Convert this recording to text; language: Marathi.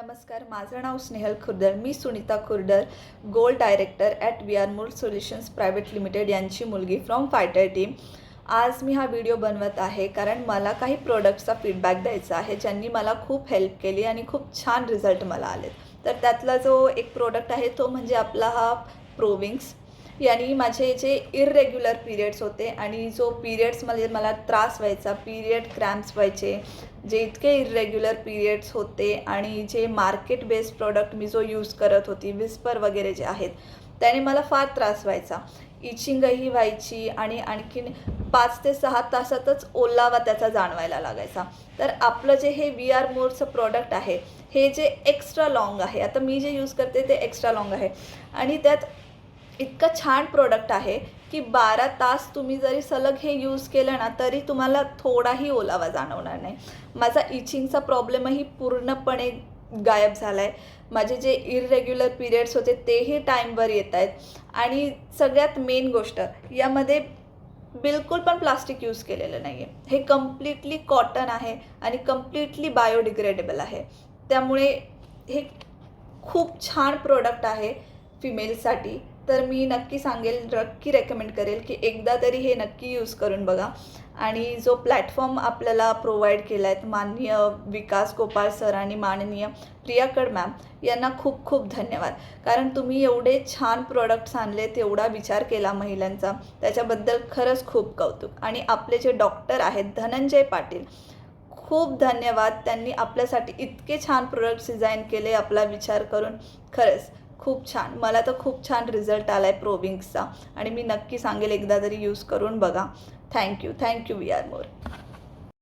नमस्कार, माझं नाव स्नेहल खुर्दर. मी Sunita Khurdar, gold director at we are more solutions private limited यांची मुलगी फ्रॉम फायटर टीम. आज मी हा व्हिडिओ बनवत आहे कारण मला काही प्रोडक्ट्सचा फीडबॅक द्यायचा आहे ज्यांनी मला खूप हेल्प केली आणि खूप छान रिझल्ट मला आले. तर त्यातला जो एक प्रोडक्ट आहे तो म्हणजे आपला हा प्रोविंग्स. यानी माझे जे इररेग्युलर पिरियड्स होते आणि जो पिरियड्समध्ये मला त्रास व्हायचा, पिरियड क्रॅम्प्स व्हायचे, जे इतके इररेग्युलर पिरियड्स होते आणि जे मार्केट बेस्ड प्रोडक्ट मी जो यूज करत होती, विस्पर वगैरे जे आहेत, त्याने मला फार त्रास व्हायचा. इचिंगही व्हायची आणि आणखीन 5 ते 6 तासातच ओलावा त्याचा जाणवायला लागायचा. तर आपलं जे हे वी आर मोरचं प्रोडक्ट आहे, हे जे एक्स्ट्रा लाँग आहे, आता मी जे यूज करते ते एक्स्ट्रा लाँग आहे आणि त्यात इतकं छान प्रोडक्ट आहे की 12 तास तुम्ही जरी सलग हे यूज केलं ना तरी तुम्हाला थोडाही ओलावा जाणवणार नाही. माझा इचिंगचा प्रॉब्लेमही पूर्णपणे गायब झाला आहे. माझे जे इररेग्युलर पिरियड्स होते तेही टाईमवर येत आहेत आणि सगळ्यात मेन गोष्ट यामध्ये बिलकुल पण प्लास्टिक यूज केलेलं नाही आहे. हे कम्प्लिटली कॉटन आहे आणि कम्प्लिटली बायोडिग्रेडेबल आहे. त्यामुळे हे खूप छान प्रोडक्ट आहे फिमेलसाठी. तर मी नक्की सांगेल, नक्की रेकमेंड करेल की एकदा तरी हे नक्की यूज करून बघा. आणि जो प्लॅटफॉर्म आपल्याला प्रोव्हाइड केला आहे माननीय विकास गोपाळ सर आणि माननीय प्रियाकड मॅम यांना खूप खूप धन्यवाद. कारण तुम्ही एवढे छान प्रोडक्ट्स आणलेत, एवढा विचार केला महिलांचा, त्याच्याबद्दल खरंच खूप कौतुक. आणि आपले जे डॉक्टर आहेत धनंजय पाटील, खूप धन्यवाद. त्यांनी आपल्यासाठी इतके छान प्रोडक्ट्स डिझाईन केले आपला विचार करून. खरंच खूप छान. मला तर खूप छान रिझल्ट आला आहे प्रोविंग्सचा आणि मी नक्की सांगेल एकदा तरी यूज करून बघा. Thank you we are more.